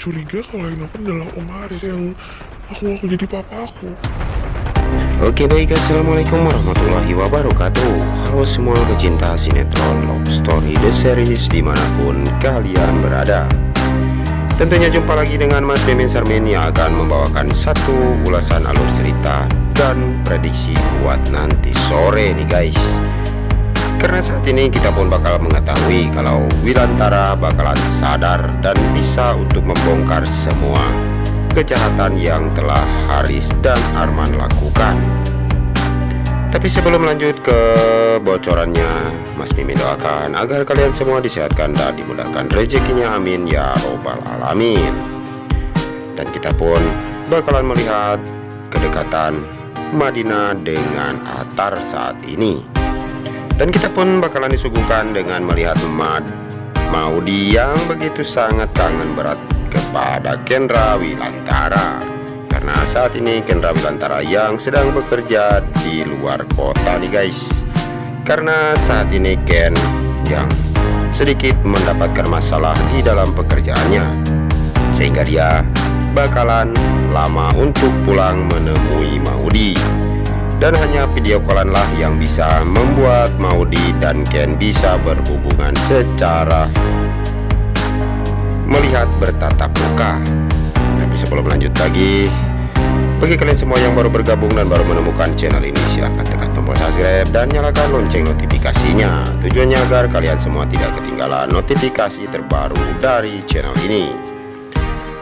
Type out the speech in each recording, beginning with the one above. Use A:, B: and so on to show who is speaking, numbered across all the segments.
A: curiga kalau yang nonton adalah Om Haris yang aku jadi papa aku.
B: Oke baik, assalamualaikum warahmatullahi wabarakatuh. Halo semua pecinta sinetron Love Story The Series dimanapun kalian berada. Tentunya jumpa lagi dengan Mas Mimin Sarmin yang akan membawakan satu ulasan alur cerita dan prediksi buat nanti sore nih guys. Karena saat ini kita pun bakal mengetahui kalau Wilantara bakalan sadar dan bisa untuk membongkar semua kejahatan yang telah Haris dan Arman lakukan. Tapi sebelum lanjut ke bocorannya, Mas Mimin doakan agar kalian semua disehatkan dan dimudahkan rezekinya, amin ya robbal alamin. Dan kita pun bakalan melihat kedekatan Madinah dengan Attar saat ini. Dan kita pun bakalan disuguhkan dengan melihat Maudi yang begitu sangat kangen berat kepada Kendra Wilantara. Karena saat ini Kendra Wilantara yang sedang bekerja di luar kota nih guys. Karena saat ini Ken yang sedikit mendapatkan masalah di dalam pekerjaannya, sehingga dia bakalan lama untuk pulang menemui Maudi. Dan hanya video callan lah yang bisa membuat Maudi dan Ken bisa berhubungan secara melihat bertatap muka. Tapi sebelum lanjut lagi, bagi kalian semua yang baru bergabung dan baru menemukan channel ini, silahkan tekan tombol subscribe dan nyalakan lonceng notifikasinya. Tujuannya agar kalian semua tidak ketinggalan notifikasi terbaru dari channel ini.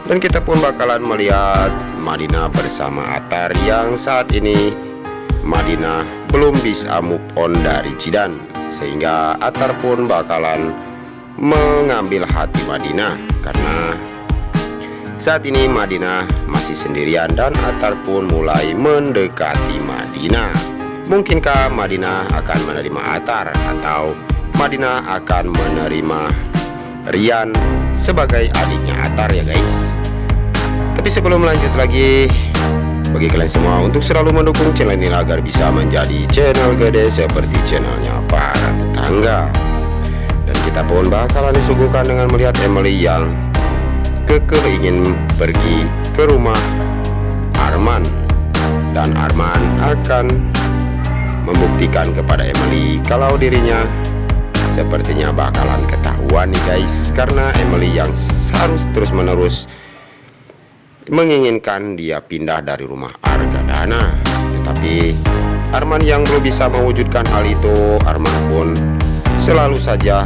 B: Dan kita pun bakalan melihat Madinah bersama Attar yang saat ini Madinah belum bisa move on dari Jidan, sehingga Attar pun bakalan mengambil hati Madinah karena saat ini Madinah masih sendirian dan Attar pun mulai mendekati Madinah. Mungkinkah Madinah akan menerima Attar atau Madinah akan menerima Rian sebagai adiknya Attar ya guys. Tapi sebelum lanjut lagi, bagi kalian semua untuk selalu mendukung channel ini agar bisa menjadi channel gede seperti channelnya para tetangga. Dan kita pun bakalan disuguhkan dengan melihat Emily yang kekeh ingin pergi ke rumah Arman. Dan Arman akan membuktikan kepada Emily kalau dirinya sepertinya bakalan ketahuan nih guys. Karena Emily yang harus terus menerus menginginkan dia pindah dari rumah Argadana. Tetapi Arman yang belum bisa mewujudkan hal itu, Arman pun selalu saja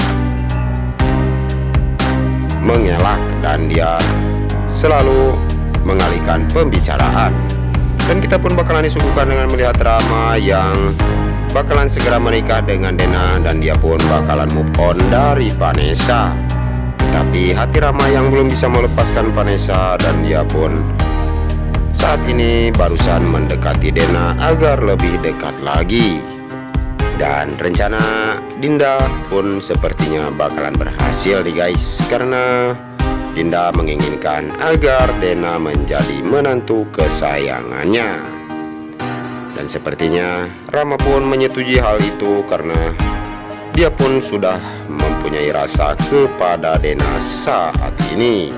B: mengelak dan dia selalu mengalihkan pembicaraan. Dan kita pun bakalan disuguhkan dengan melihat drama yang bakalan segera menikah dengan Dena, dan dia pun bakalan move on dari Vanessa. Tapi hati Rama yang belum bisa melepaskan Vanessa, dan dia pun saat ini barusan mendekati Dena agar lebih dekat lagi. Dan rencana Dinda pun sepertinya bakalan berhasil nih guys, karena Dinda menginginkan agar Dena menjadi menantu kesayangannya. Dan sepertinya Rama pun menyetujui hal itu karena dia pun sudah mempunyai rasa kepada Dena saat ini.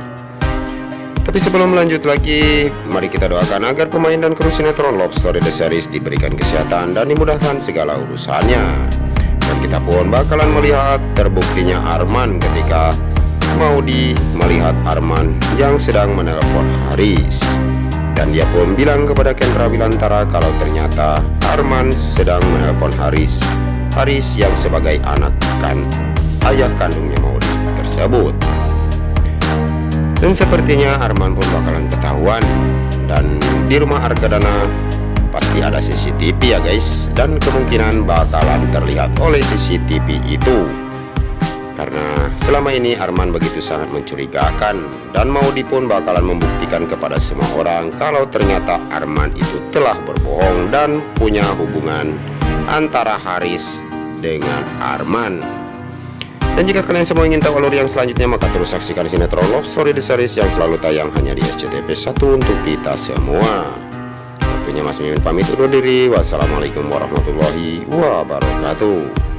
B: Tapi sebelum lanjut lagi, mari kita doakan agar pemain dan kru sinetron Love Story The Series diberikan kesehatan dan dimudahkan segala urusannya. Dan kita pun bakalan melihat terbuktinya Arman ketika Maudi melihat Arman yang sedang menelpon Haris. Dan dia pun bilang kepada Kendra Wilantara kalau ternyata Arman sedang menelpon Haris yang sebagai anak ayah kandungnya Maudi tersebut. Dan sepertinya Arman pun bakalan ketahuan. Dan di rumah Argadana pasti ada CCTV ya guys, dan kemungkinan bakalan terlihat oleh CCTV itu. Karena selama ini Arman begitu sangat mencurigakan, dan Maudi pun bakalan membuktikan kepada semua orang kalau ternyata Arman itu telah berbohong dan punya hubungan antara Haris dengan Arman. Dan jika kalian semua ingin tahu alur yang selanjutnya, maka terus saksikan sinetron Love Story The Series yang selalu tayang hanya di SCTV 1 untuk kita semua. Waktunya Mas Mimin pamit undur diri. Wassalamualaikum warahmatullahi wabarakatuh.